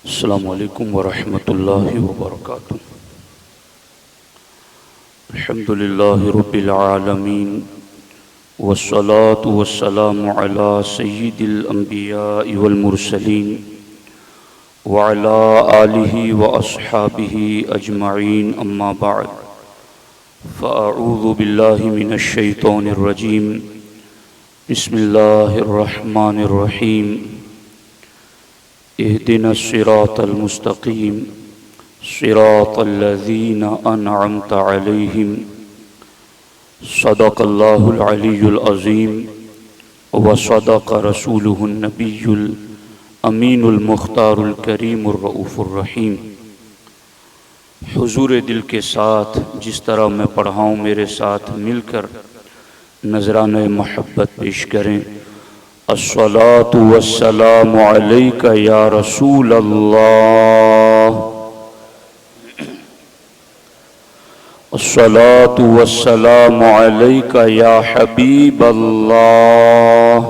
السلام علیکم ورحمۃ اللہ وبرکاتہ۔ الحمد للہ رب العالمین والصلاة والسلام علی سید الانبیاء والمرسلین وعلى آلہ واصحابہ اجمعین، اما بعد فاعوذ باللہ من الشیطان الرجیم، بسم اللہ الرحمن الرحیم۔ اهدنا الصراط المستقيم صراط الذين أنعمت عليهم صدق الله العلي العظيم وصدق رسوله النبي الأمين المختار الكريم الرؤوف الرحيم۔ حضور دل کے ساتھ جس طرح میں پڑھا ہوں میرے ساتھ مل کر نذرانہ محبت پیش کریں۔ الصلاة والسلام علیک یا رسول اللہ، الصلاة والسلام علیک یا حبیب اللہ،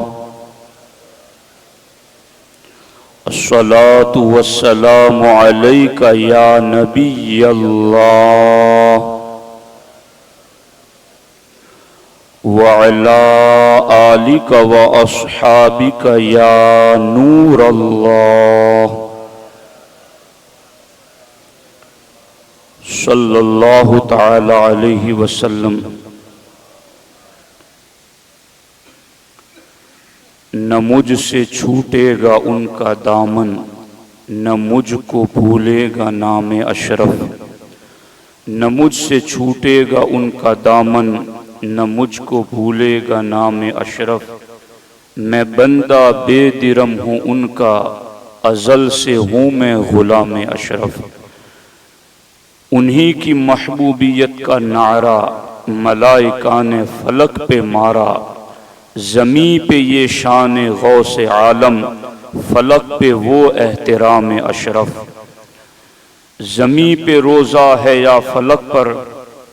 الصلاة والسلام علیک یا نبی اللہ، وعلى آلك وأصحابك يا نور الله، صلی اللہ تعالی علیہ وسلم۔ نہ مجھ سے چھوٹے گا ان کا دامن، نہ مجھ کو بھولے گا نام اشرف، نہ مجھ سے چھوٹے گا ان کا دامن، نہ مجھ کو بھولے گا نام اشرف۔ میں بندہ بے درم ہوں ان کا، ازل سے ہوں میں غلام اشرف۔ انہی کی محبوبیت کا نعرہ ملائکہ نے فلک پہ مارا، زمین پہ یہ شان غوث عالم، فلک پہ وہ احترام اشرف۔ زمین پہ روزہ ہے یا فلک پر،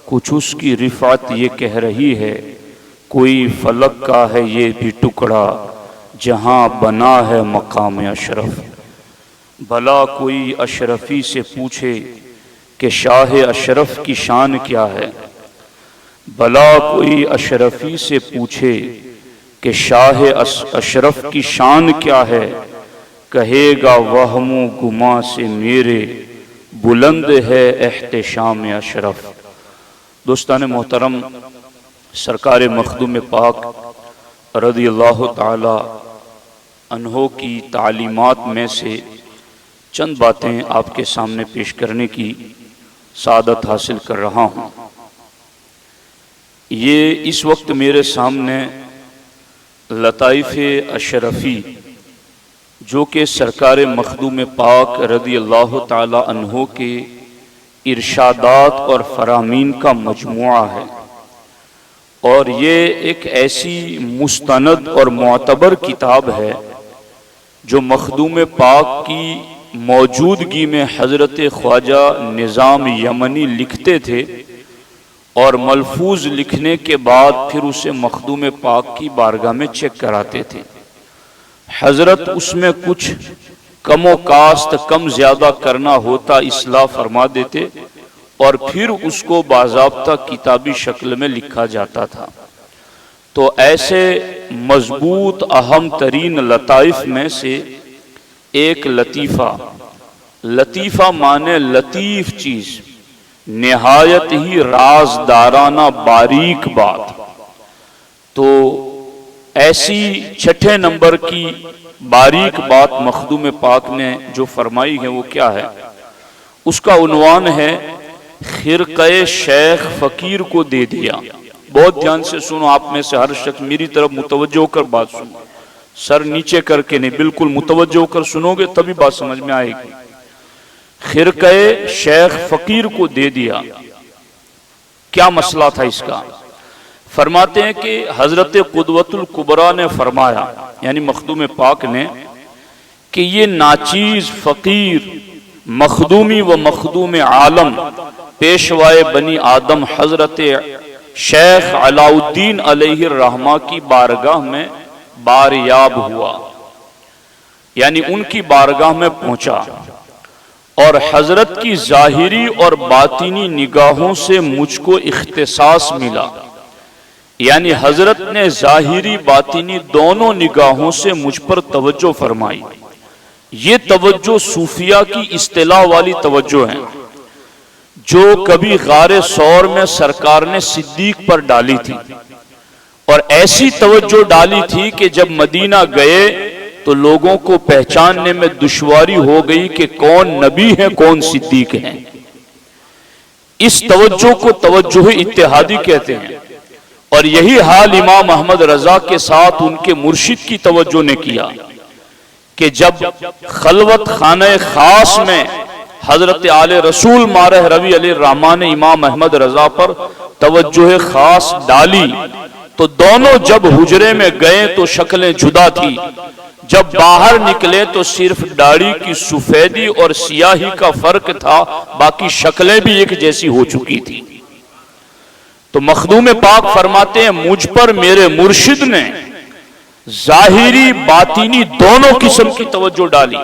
کچھ اس کی رفعت یہ کہہ رہی ہے، کوئی فلک کا ہے یہ بھی ٹکڑا، جہاں بنا ہے مقام اشرف۔ بھلا کوئی اشرفی سے پوچھے کہ شاہ اشرف کی شان کیا ہے، بھلا کوئی اشرفی سے پوچھے کہ شاہ اشرف کی شان کیا ہے، کہے گا وہم و گما سے میرے، بلند ہے احتشام اشرف۔ دوستان محترم، سرکار مخدوم پاک رضی اللہ تعالی عنہ کی تعلیمات میں سے چند باتیں آپ کے سامنے پیش کرنے کی سعادت حاصل کر رہا ہوں۔ یہ اس وقت میرے سامنے لطائف اشرفی جو کہ سرکار مخدوم پاک رضی اللہ تعالی عنہ کے ارشادات اور فرامین کا مجموعہ ہے، اور یہ ایک ایسی مستند اور معتبر کتاب ہے جو مخدوم پاک کی موجودگی میں حضرت خواجہ نظام یمنی لکھتے تھے، اور ملفوظ لکھنے کے بعد پھر اسے مخدوم پاک کی بارگاہ میں چیک کراتے تھے۔ حضرت اس میں کچھ کم و کاست کم زیادہ کرنا ہوتا اصلاح فرما دیتے، اور پھر اس کو باضابطہ کتابی شکل میں لکھا جاتا تھا۔ تو ایسے مضبوط اہم ترین لطائف میں سے ایک لطیفہ مانے لطیف چیز، نہایت ہی رازدارانہ باریک بات۔ تو ایسی چھٹے نمبر کی باریک بات مخدوم پاک نے جو فرمائی ہے وہ کیا ہے؟ اس کا عنوان ہے خرقہ شیخ فقیر کو دے دیا۔ بہت دھیان سے سنو، آپ میں سے ہر شخص میری طرف متوجہ ہو کر بات سنو، سر نیچے کر کے نہیں، بالکل متوجہ ہو کر سنو گے تبھی بات سمجھ میں آئے گی۔ خرقہ شیخ فقیر کو دے دیا، کیا مسئلہ تھا اس کا؟ فرماتے ہیں کہ حضرت قدوۃ الکبریٰ نے فرمایا، یعنی مخدوم پاک نے، کہ یہ ناچیز فقیر مخدومی و مخدوم عالم پیشوائے بنی آدم حضرت شیخ علاء الدین علیہ الرحمہ کی بارگاہ میں باریاب ہوا، یعنی ان کی بارگاہ میں پہنچا، اور حضرت کی ظاہری اور باطنی نگاہوں سے مجھ کو اختصاص ملا، یعنی حضرت نے ظاہری باطنی دونوں نگاہوں سے مجھ پر توجہ فرمائی۔ یہ توجہ صوفیہ کی اصطلاح والی توجہ ہے جو کبھی غار ثور میں سرکار نے صدیق پر ڈالی تھی، اور ایسی توجہ ڈالی تھی کہ جب مدینہ گئے تو لوگوں کو پہچاننے میں دشواری ہو گئی کہ کون نبی ہے کون صدیق ہے۔ اس توجہ کو توجہ اتحادی کہتے ہیں، اور یہی حال امام احمد رضا کے ساتھ ان کے مرشد کی توجہ نے کیا کہ جب خلوت خانہ خاص میں حضرت آل رسول مارہ روی علیہ الرحمٰن نے امام احمد رضا پر توجہ خاص ڈالی تو دونوں جب حجرے میں گئے تو شکلیں جدا تھی، جب باہر نکلے تو صرف داڑھی کی سفیدی اور سیاہی کا فرق تھا، باقی شکلیں بھی ایک جیسی ہو چکی تھی۔ تو مخدوم پاک فرماتے ہیں مجھ پر میرے مرشد نے ظاہری باطنی دونوں قسم کی توجہ ڈالی،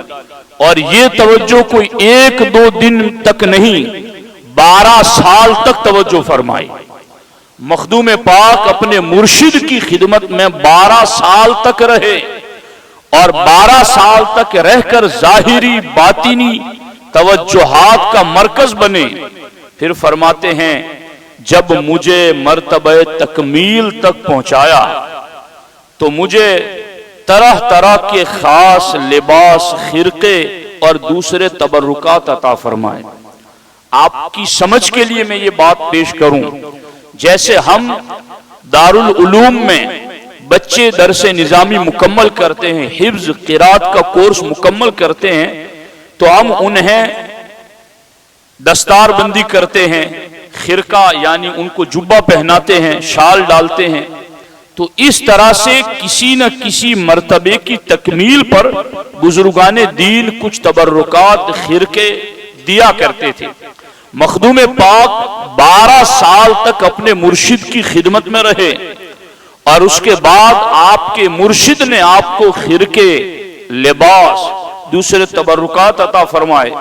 اور یہ توجہ کوئی ایک دو دن تک نہیں، 12 سال تک توجہ فرمائی۔ مخدوم پاک اپنے مرشد کی خدمت میں 12 سال تک رہے، اور 12 سال تک رہ کر ظاہری باطنی توجہات کا مرکز بنے۔ پھر فرماتے ہیں جب مجھے مرتبہ تکمیل تک پہنچایا تو مجھے طرح طرح کے خاص لباس، خرقے اور دوسرے تبرکات عطا فرمائے۔ آپ کی سمجھ کے لیے میں یہ بات پیش کروں، جیسے ہم دارالعلوم میں بچے درس نظامی مکمل کرتے ہیں، حفظ قرات کا کورس مکمل کرتے ہیں، تو ہم انہیں دستار بندی کرتے ہیں، خرقہ یعنی ان کو جبہ پہناتے ہیں، شال ڈالتے ہیں۔ تو اس طرح سے کسی نہ کسی مرتبے کی تکمیل پر بزرگان دین کچھ تبرکات، خرقے دیا کرتے تھے۔ مخدوم پاک 12 سال تک اپنے مرشد کی خدمت میں رہے، اور اس کے بعد آپ کے مرشد نے آپ کو خرقے، لباس، دوسرے تبرکات عطا فرمائے۔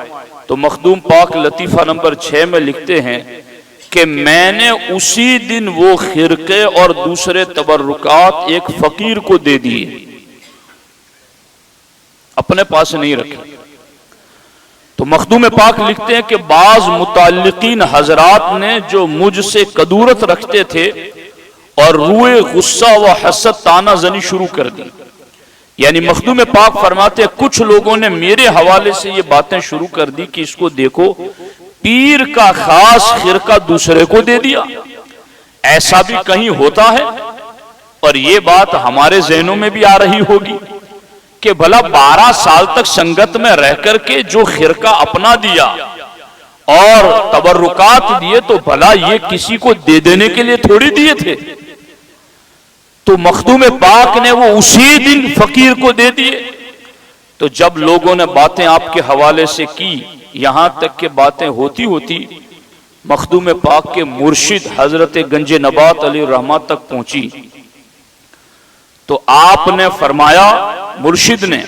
تو مخدوم پاک لطیفہ نمبر 6 میں لکھتے ہیں کہ میں نے اسی دن وہ خرقے اور دوسرے تبرکات ایک فقیر کو دے دیے، اپنے پاس نہیں رکھے۔ تو مخدوم پاک لکھتے ہیں کہ بعض متعلقین حضرات نے جو مجھ سے کدورت رکھتے تھے اور روئے غصہ و حسد تانا زنی شروع کر دی، یعنی مخدوم پاک فرماتے ہیں کچھ لوگوں نے میرے حوالے سے یہ باتیں شروع کر دی کہ اس کو دیکھو پیر کا خاص خرقہ دوسرے کو دے دیا۔ ایسا بھی کہیں ہوتا ہے، اور یہ بات ہمارے ذہنوں میں بھی آ رہی ہوگی کہ بھلا 12 سال تک سنگت میں رہ کر کے جو خرقہ اپنا دیا اور تبرکات دیے تو بھلا یہ کسی کو دے دینے کے لیے تھوڑی دیے تھے۔ تو مخدوم پاک نے وہ اسی دن فقیر کو دے دیے۔ تو جب لوگوں نے باتیں آپ کے حوالے سے کی، یہاں تک کہ باتیں ہوتی ہوتی مخدوم پاک کے مرشد حضرت گنج نبات علیہ الرحمہ تک پہنچی، تو آپ نے فرمایا مرشد نے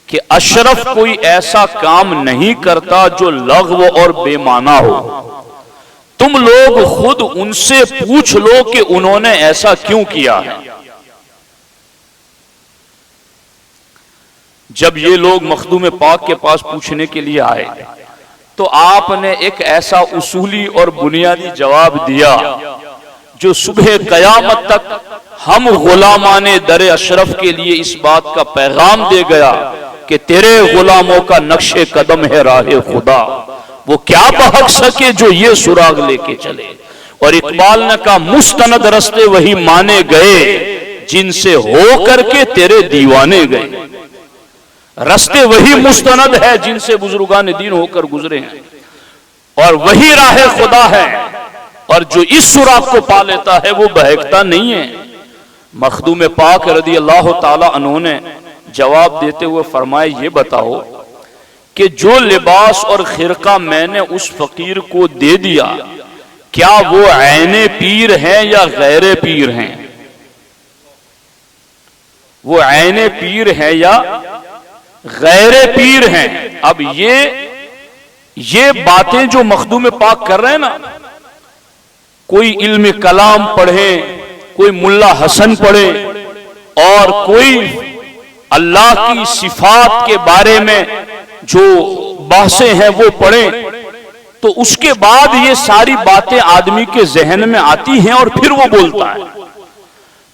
کہ اشرف کوئی ایسا کام نہیں کرتا جو لغو اور بے معنی ہو، تم لوگ خود ان سے پوچھ لو کہ انہوں نے ایسا کیوں کیا ہے۔ جب یہ لوگ مخدوم پاک کے پاس پوچھنے کے لیے آئے تو آپ نے ایک ایسا اصولی اور بنیادی جواب دیا جو صبح قیامت تک ہم غلامان در اشرف کے لیے اس بات کا پیغام دے گیا کہ تیرے غلاموں کا نقش قدم ہے راہ خدا، وہ کیا بحق سکے جو یہ سراغ لے کے چلے۔ اور اقبال نے کہا مستند رستے وہی مانے گئے جن سے ہو کر کے تیرے دیوانے گئے۔ رستے وہی مستند ہے جن سے بزرگان دین ہو کر گزرے ہیں، اور وہی راہ خدا ہے، اور جو اس سراغ کو پا لیتا ہے وہ بہکتا نہیں ہے۔ مخدوم پاک رضی اللہ تعالی عنہ نے جواب دیتے ہوئے فرمائے یہ بتاؤ کہ جو لباس اور خرقہ میں نے اس فقیر کو دے دیا کیا وہ عین پیر ہیں یا غیر پیر ہیں؟ وہ عین پیر ہیں یا غیر پیر ہیں؟ اب یہ یہ باتیں جو مخدوم پاک کر رہے ہیں نا، کوئی علم کلام پڑھے، کوئی ملا حسن پڑھے اور کوئی اللہ کی صفات کے بارے میں جو بحثیں ہیں وہ پڑھیں، تو اس کے بعد یہ ساری باتیں آدمی کے ذہن میں آتی ہیں اور پھر وہ بولتا ہے۔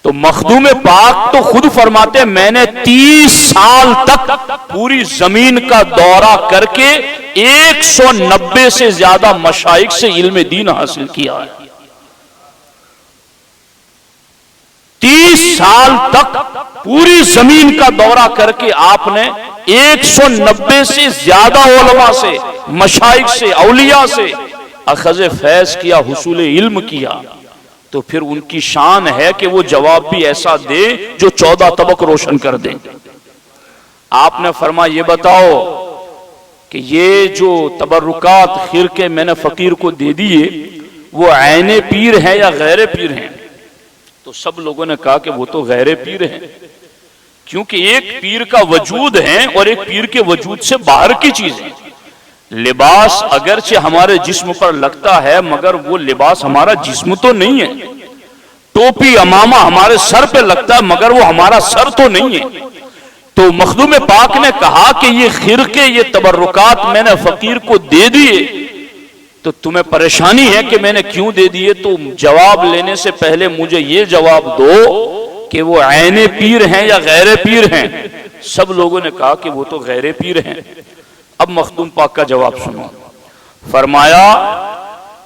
تو مخدوم پاک تو خود فرماتے ہیں میں نے 30 سال تک پوری زمین کا دورہ کر کے 190 سے زیادہ مشائخ سے علم دین حاصل کیا ہے۔ 30 سال تک پوری زمین کا دورہ کر کے آپ نے 190 سے زیادہ علماء سے، مشائخ سے، اولیاء سے اخذ فیض کیا، حصول علم کیا۔ تو پھر ان کی شان ہے کہ وہ جواب بھی ایسا دے جو 14 طبق روشن کر دیں۔ آپ نے فرمایا یہ بتاؤ کہ یہ جو تبرکات خرقے میں نے فقیر کو دے دیے وہ عین پیر ہیں یا غیر پیر ہیں؟ تو سب لوگوں نے کہا کہ وہ تو غیر پیر ہیں، کیونکہ ایک پیر کا وجود ہے اور ایک پیر کے وجود سے باہر کی چیز ہے۔ لباس اگرچہ ہمارے جسم پر لگتا ہے مگر وہ لباس ہمارا جسم تو نہیں ہے۔ ٹوپی امامہ ہمارے سر پہ لگتا ہے مگر وہ ہمارا سر تو نہیں ہے۔ تو مخدوم پاک نے کہا کہ یہ خرقے، یہ تبرکات میں نے فقیر کو دے دیے، تو تمہیں پریشانی ہے کہ میں نے کیوں دے دیے؟ تو جواب لینے سے پہلے مجھے یہ جواب دو کہ وہ عین پیر ہیں یا غیر پیر ہیں؟ سب لوگوں نے کہا کہ وہ تو غیر پیر ہیں۔ اب مخدوم پاک کا جواب سنو۔ فرمایا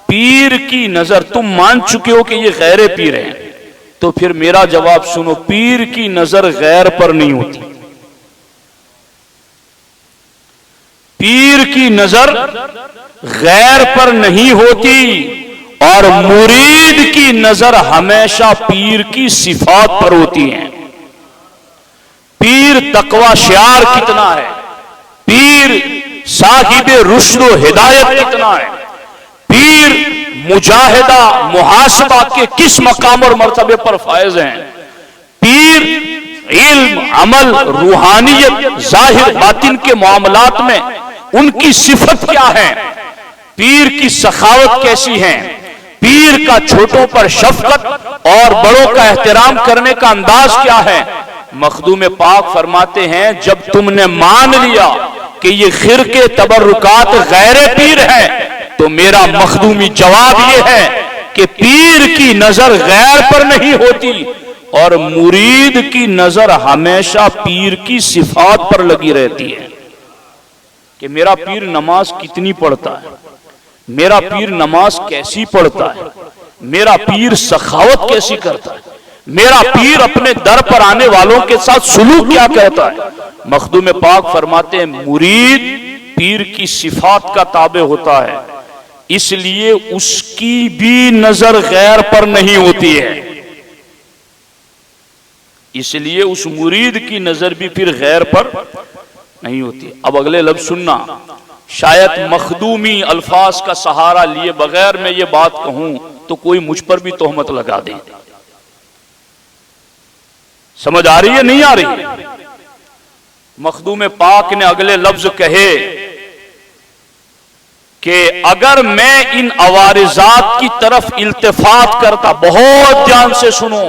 پیر کی نظر، تم مان چکے ہو کہ یہ غیر پیر ہیں، تو پھر میرا جواب سنو، پیر کی نظر غیر پر نہیں ہوتی۔ پیر کی نظر غیر پر نہیں ہوتی اور مرید کی نظر ہمیشہ پیر کی صفات پر ہوتی ہے۔ پیر تقوی شعار کتنا ہے، پیر صاحب رشد و ہدایت کتنا ہے، پیر مجاہدہ محاسبہ کے کس مقام اور مرتبے پر فائز ہیں، پیر علم، عمل، روحانیت، ظاہر باطن کے معاملات میں ان کی صفت کیا ہے، پیر کی سخاوت کیسی ہے، پیر کا چھوٹوں پر شفقت اور بڑوں کا احترام کرنے کا انداز کیا ہے۔ مخدوم پاک فرماتے ہیں جب تم نے مان لیا کہ یہ خرقے تبرکات غیر پیر ہے تو میرا مخدومی جواب یہ ہے کہ پیر کی نظر غیر پر نہیں ہوتی اور مرید کی نظر ہمیشہ پیر کی صفات پر لگی رہتی ہے۔ کہ میرا پیر نماز کتنی پڑھتا ہے، میرا پیر نماز کیسی پڑھتا ہے، میرا پیر سخاوت کیسی کرتا ہے، میرا پیر اپنے در پر آنے والوں کے ساتھ سلوک کیا کہتا ہے۔ مخدوم پاک فرماتے ہیں مرید پیر کی صفات کا تابع ہوتا ہے، اس لیے اس کی بھی نظر غیر پر نہیں ہوتی ہے، اس لیے اس مرید کی نظر بھی پھر غیر پر نہیں ہوتی۔ اب اگلے لفظ سننا، شاید مخدومی الفاظ کا سہارا لیے بغیر میں یہ بات کہوں تو کوئی مجھ پر بھی تہمت لگا دے۔ سمجھ آ رہی ہے نہیں آ رہی؟ مخدوم پاک نے اگلے لفظ کہے کہ اگر میں ان عوارضات کی طرف التفات کرتا، بہت دھیان سے سنو،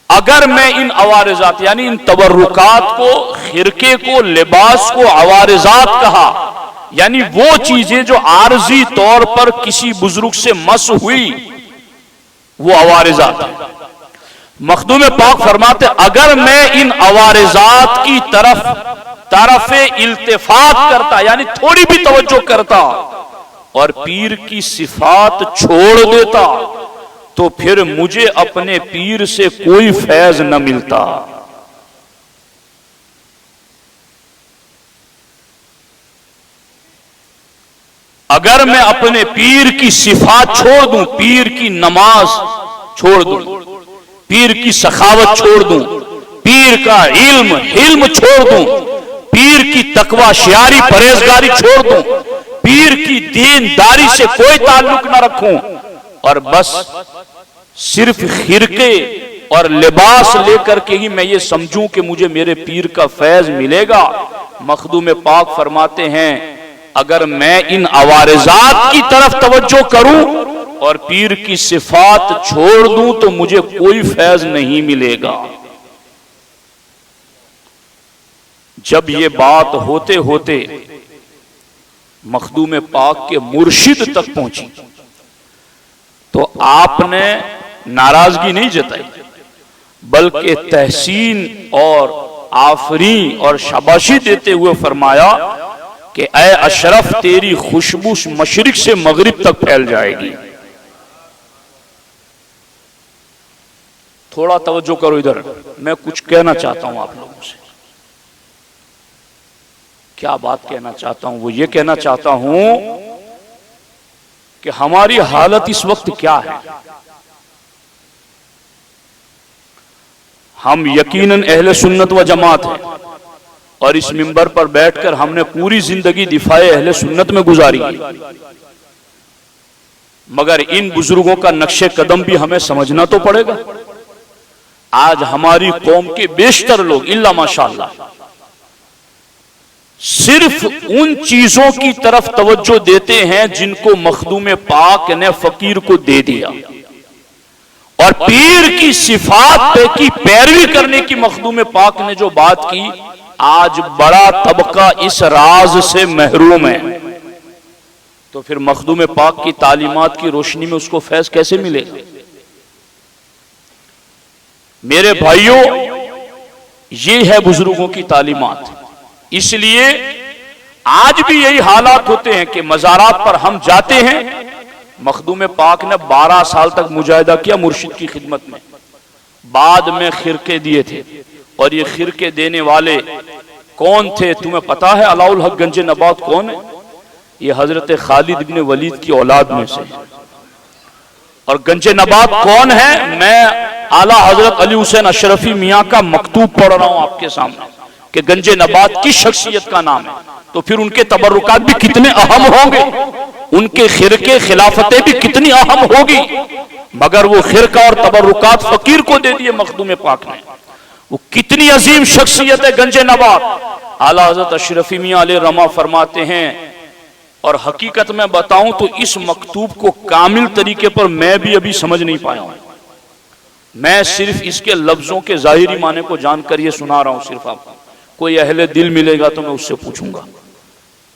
اگر میں ان عوارضات یعنی ان تبرکات کو، خرقے کو، لباس کو عوارضات کہا، یعنی وہ چیزیں جو عارضی طور پر کسی بزرگ سے مس ہوئی وہ عوارضات ہیں۔ مخدوم پاک فرماتے اگر میں ان عوارضات کی طرف التفات کرتا یعنی تھوڑی بھی توجہ کرتا اور پیر کی صفات چھوڑ دیتا تو پھر مجھے اپنے پیر سے کوئی فیض نہ ملتا۔ اگر میں اپنے پیر کی صفات چھوڑ دوں، پیر کی نماز چھوڑ دوں، پیر کی سخاوت چھوڑ دوں، پیر کا علم چھوڑ دوں، پیر کی تقوی شعاری پرہیزگاری چھوڑ دوں، پیر کی دینداری سے کوئی تعلق نہ رکھوں اور بس صرف خرقے اور لباس لے کر کے ہی میں یہ سمجھوں کہ مجھے میرے پیر کا فیض ملے گا، مخدوم پاک فرماتے ہیں اگر میں ان عوارضات کی طرف توجہ کروں اور پیر کی صفات چھوڑ دوں تو مجھے کوئی فیض نہیں ملے گا۔ جب یہ بات ہوتے ہوتے مخدوم پاک کے مرشد تک پہنچی تو آپ نے ناراضگی نہیں جتائی بلکہ تحسین اور آفرین اور شاباشی دیتے ہوئے فرمایا کہ اے اشرف تیری خوشبو مشرق سے مغرب تک پھیل جائے گی۔ تھوڑا توجہ کرو ادھر، میں کچھ کہنا چاہتا ہوں آپ لوگوں سے۔ کیا بات کہنا چاہتا ہوں؟ وہ یہ کہنا چاہتا ہوں کہ ہماری حالت اس وقت کیا ہے۔ ہم یقیناً اہل سنت و جماعت ہیں اور اس منبر پر بیٹھ کر ہم نے پوری زندگی دفاع اہل سنت میں گزاری، مگر ان بزرگوں کا نقش قدم بھی ہمیں سمجھنا تو پڑے گا۔ آج ہماری قوم کے بیشتر لوگ الا ماشاءاللہ صرف ان چیزوں کی طرف توجہ دیتے ہیں جن کو مخدوم پاک نے فقیر کو دے دیا، اور پیر کی صفات پہ کی پیروی کرنے کی مخدوم پاک نے جو بات کی، آج بڑا طبقہ اس راز سے محروم ہے۔ تو پھر مخدوم پاک کی تعلیمات کی روشنی میں اس کو فیض کیسے ملے گا؟ میرے بھائیوں، یہ ہے بزرگوں کی تعلیمات۔ اس لیے آج بھی یہی حالات ہوتے ہیں کہ مزارات پر ہم جاتے ہیں۔ مخدوم پاک نے 12 سال تک مجاہدہ کیا مرشد کی خدمت میں، بعد میں خرقے دیے تھے، اور یہ خرقے دینے والے کون تھے تمہیں پتا ہے؟ علاء الحق گنج نبات کون ہے؟ یہ حضرت خالد بن ولید کی اولاد میں سے۔ اور گنج نبات کون ہے؟ میں اعلیٰ حضرت علی حسین اشرفی میاں کا مکتوب پڑھ رہا ہوں آپ کے سامنے کہ گنج نبات کس شخصیت کا نام ہے۔ تو پھر ان کے تبرکات بھی کتنے اہم ہوں گے، ان کے خرقے خلافتیں بھی کتنی اہم ہوگی، مگر وہ خرقہ اور تبرکات فقیر کو دے دیے مخدوم پاک نے۔ وہ کتنی عظیم شخصیت ہے گنج نبات۔ اعلیٰ حضرت اشرفی میاں علیہ رحمہ فرماتے ہیں، اور حقیقت میں بتاؤں تو اس مکتوب کو کامل طریقے پر میں بھی ابھی سمجھ نہیں پایا ہوں۔ میں صرف اس کے لفظوں کے ظاہری معنی کو جان کر یہ سنا رہا ہوں صرف آپ کو۔ کوئی اہل دل ملے گا تو میں اس سے پوچھوں گا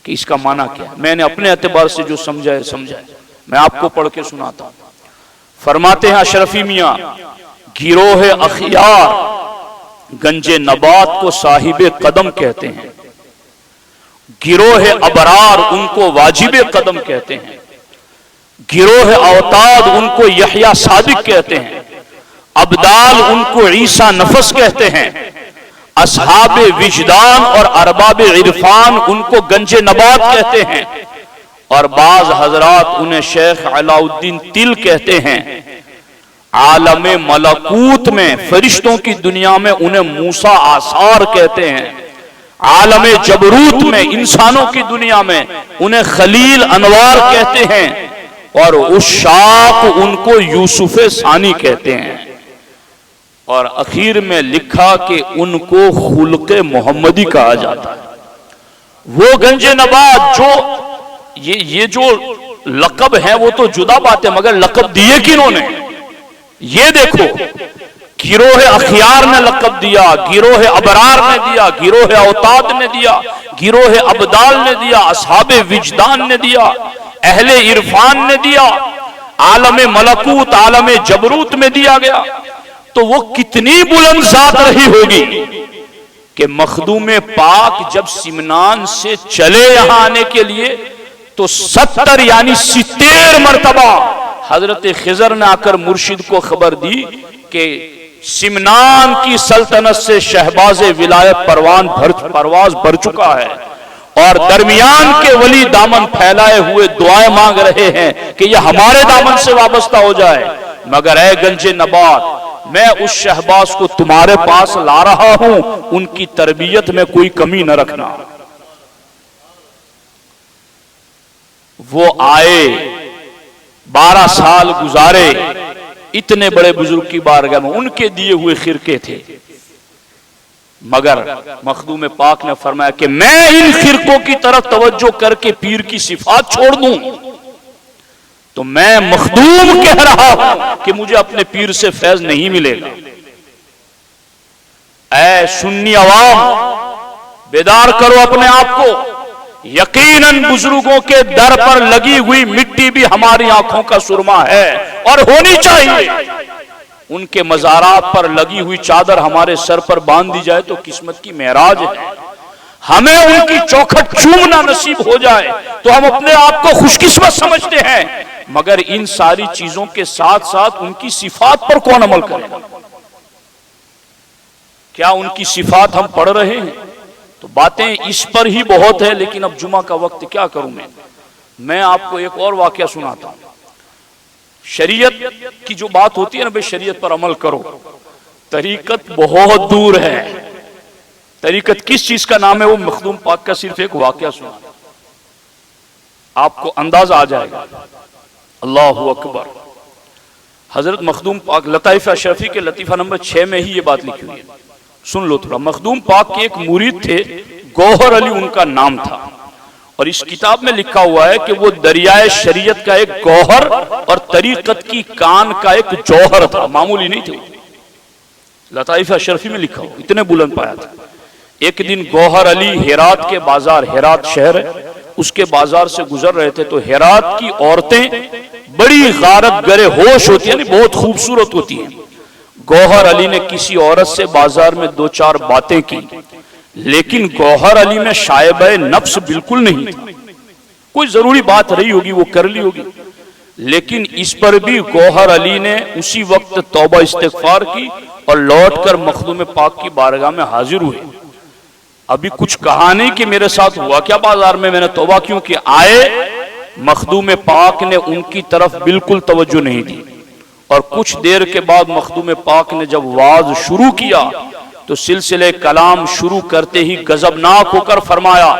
کہ اس کا معنی کیا ہے۔ میں نے اپنے اعتبار سے جو سمجھا ہے میں آپ کو پڑھ کے سناتا ہوں۔ فرماتے ہیں اشرفی میاں، گروہ اخیار گنج نبات کو صاحب قدم کہتے ہیں، گروہ ابرار ان کو واجب قدم کہتے ہیں، گروہ اوتاد ان کو یحییٰ صادق کہتے ہیں، ابدال ان کو عیسیٰ نفس کہتے ہیں، اصحاب وجدان اور ارباب عرفان ان کو گنج نبات کہتے ہیں، اور بعض حضرات انہیں شیخ علاء الدین تل کہتے ہیں۔ عالم ملکوت میں فرشتوں کی دنیا میں انہیں موسیٰ آثار کہتے ہیں، عالم جبروت میں انسانوں کی دنیا میں انہیں خلیل انوار کہتے ہیں، اور عشاق ان کو یوسف ثانی کہتے ہیں۔ اور اخیر میں لکھا کہ ان کو خلق محمدی کہا جاتا ہے۔ وہ گنج نبات جو یہ جو لقب ہے وہ تو جدا بات ہے، مگر لقب دیے کنہوں نے؟ یہ دیکھو، گروہ اخیار نے لقب دیا، گروہ ابرار نے دیا، گروہ اوتاد نے دیا، گروہ ابدال نے دیا، اصحاب وجدان نے دیا، اہل عرفان نے دیا، عالم ملکوت عالم جبروت میں دیا گیا۔ تو وہ کتنی بلند ذات رہی ہوگی کہ مخدوم پاک جب سمنان سے چلے یہاں آنے کے لیے تو 70 یعنی 70 مرتبہ حضرت خضر نے آ کر مرشد کو خبر دی کہ سمنان کی سلطنت سے شہباز ولایت پرواز بھر چکا ہے، اور درمیان کے ولی دامن پھیلائے ہوئے دعائیں مانگ رہے ہیں کہ یہ ہمارے دامن سے وابستہ ہو جائے، مگر اے گنج نبات، میں اس شہباز کو تمہارے پاس لا رہا ہوں، ان کی تربیت میں کوئی کمی نہ رکھنا۔ وہ آئے، 12 سال گزارے، اتنے بڑے بزرگ کی بارگاہ میں ان کے دیے ہوئے خرقے تھے، مگر مخدوم پاک نے فرمایا کہ میں ان فرقوں کی طرف توجہ کر کے پیر کی صفات چھوڑ دوں تو میں مخدوم کہہ رہا ہوں کہ مجھے اپنے پیر سے فیض نہیں ملے گا۔ اے سنی عوام، بیدار کرو اپنے آپ کو۔ یقیناً بزرگوں کے در پر لگی ہوئی مٹی بھی ہماری آنکھوں کا سرما ہے اور ہونی چاہیے۔ ان کے مزارات پر لگی ہوئی چادر ہمارے سر پر باندھ دی جائے تو قسمت کی معراج ہے۔ ہمیں ان کی چوکھٹ چومنا نصیب ہو جائے تو ہم اپنے آپ کو خوش قسمت سمجھتے ہیں، مگر ان ساری چیزوں کے ساتھ ساتھ ان کی صفات پر کون عمل کرے گا؟ کیا ان کی صفات ہم پڑھ رہے ہیں؟ تو باتیں اس پر ہی بہت ہے، لیکن اب جمعہ کا وقت کیا کروں میں آپ کو ایک اور واقعہ سناتا ہوں۔ شریعت کی جو بات ہوتی ہے نا بھئی شریعت پر عمل کرو، طریقت بہت دور ہے۔ طریقت کس چیز کا نام ہے وہ مخدوم پاک کا صرف ایک واقعہ سنا آپ کو اندازہ آ جائے گا۔ اللہ اکبر۔ حضرت مخدوم پاک لطائف اشرفی کے لطیفہ نمبر 6 میں ہی یہ بات لکھی ہوئی ہے، سن لو تھوڑا۔ مخدوم پاک کے ایک مرید تھے، گوہر علی ان کا نام تھا، اور اس کتاب میں لکھا ہوا ہے کہ وہ دریائے شریعت کا ایک گوہر اور طریقت کی کان کا ایک جوہر تھا، معمولی نہیں تھے۔ لطائف اشرفی میں لکھا ہوا، اتنے بلند پایا تھا۔ ایک دن گوہر علی ہرات کے بازار، ہرات شہر ہے، اس کے بازار سے گزر رہے تھے تو ہرات کی عورتیں بڑی غارت گرے ہوش ہوتی ہیں، یعنی بہت خوبصورت ہوتی ہیں۔ گوہر علی نے کسی عورت سے بازار میں 2-4 باتیں کی، لیکن گوہر علی میں شائبہ نفس بالکل نہیں تھا۔ کوئی ضروری بات رہی ہوگی وہ کر لی ہوگی، لیکن اس پر بھی گوہر علی نے اسی وقت توبہ استغفار کی اور لوٹ کر مخدوم پاک کی بارگاہ میں حاضر ہوئے۔ ابھی کچھ کہا نہیں کہ میرے ساتھ ہوا کیا بازار میں نے توبہ کیوں کی، آئے مخدوم پاک نے ان کی طرف بالکل توجہ نہیں دی، اور کچھ دیر کے بعد مخدوم پاک نے جب واز شروع کیا تو سلسلے کلام شروع کرتے ہی غضبناک ہو کر فرمایا،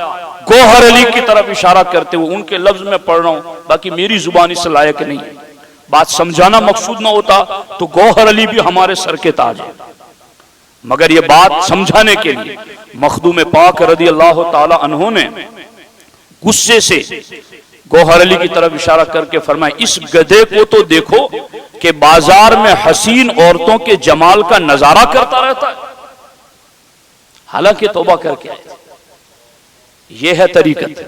گوہر علی کی طرف اشارہ کرتے ہوئے، ان کے لفظ میں پڑھ رہا ہوں باقی میری زبان اس لائق نہیں ہے، بات سمجھانا مقصود نہ ہوتا تو گوہر علی بھی ہمارے سر کے تاج ہے، مگر یہ بات سمجھانے کے لیے مخدوم پاک رضی اللہ تعالی عنہ نے غصے سے گوہر علی کی طرف اشارہ کر کے فرمایا، اس گدھے کو تو دیکھو کہ بازار میں حسین عورتوں کے جمال کا نظارہ کرتا رہتا ہے، حالانکہ توبہ کر کے آئے۔ یہ ہے طریقت۔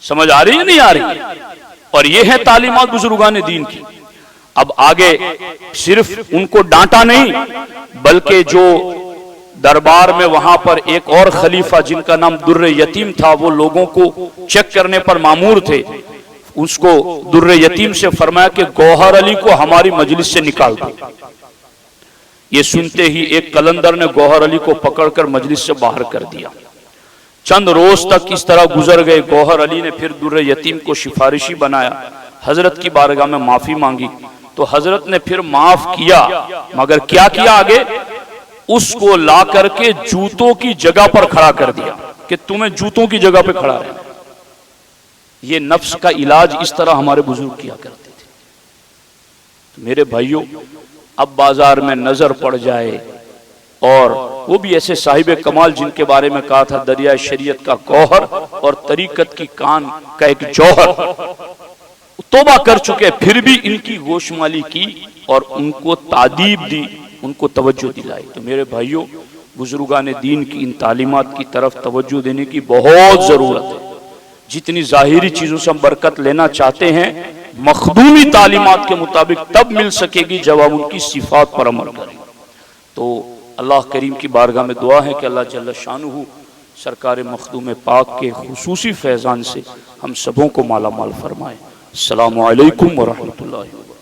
سمجھ آ رہی ہے نہیں آ رہی؟ اور یہ ہے تعلیمات بزرگان دین کی۔ اب آگے صرف ان کو ڈانٹا نہیں، بلکہ جو دربار میں وہاں پر ایک اور خلیفہ جن کا نام در یتیم تھا، وہ لوگوں کو چیک کرنے پر مامور تھے، اس کو در یتیم سے فرمایا کہ گوہر علی کو ہماری مجلس سے نکال دو۔ یہ سنتے ہی ایک قلندر نے گوہر علی کو پکڑ کر مجلس سے باہر کر دیا۔ چند روز تک اس طرح گزر گئے۔ گوہر علی نے پھر در یتیم کو سفارشی بنایا، حضرت کی بارگاہ میں معافی مانگی تو حضرت نے پھر معاف کیا، مگر کیا کیا آگے؟ اس کو لا کر کے جوتوں کی جگہ پر کھڑا کر دیا کہ تمہیں جوتوں کی جگہ پہ کھڑا رہنا۔ یہ نفس کا علاج اس طرح ہمارے بزرگ کیا کرتے تھے۔ میرے بھائیوں، اب بازار میں نظر پڑ جائے، اور وہ بھی ایسے صاحب کمال جن کے بارے میں کہا تھا دریائے شریعت کا گوہر اور طریقت کی کان کا ایک جوہر، توبہ کر چکے، پھر بھی ان کی گوشمالی کی اور ان کو تعدیب دی، ان کو توجہ دلائی۔ تو میرے بھائیوں، بزرگان دین کی ان تعلیمات کی طرف توجہ دینے کی بہت ضرورت ہے۔ جتنی ظاہری چیزوں سے ہم برکت لینا چاہتے ہیں، مخدومی تعلیمات کے مطابق تب مل سکے گی جب ہم ان کی صفات پر عمل کریں۔ تو اللہ کریم کی بارگاہ میں دعا ہے کہ اللہ جل شانہ سرکار مخدوم پاک کے خصوصی فیضان سے ہم سبوں کو مالا مال فرمائے۔ السلام علیکم ورحمۃ اللہ وبرکاتہ۔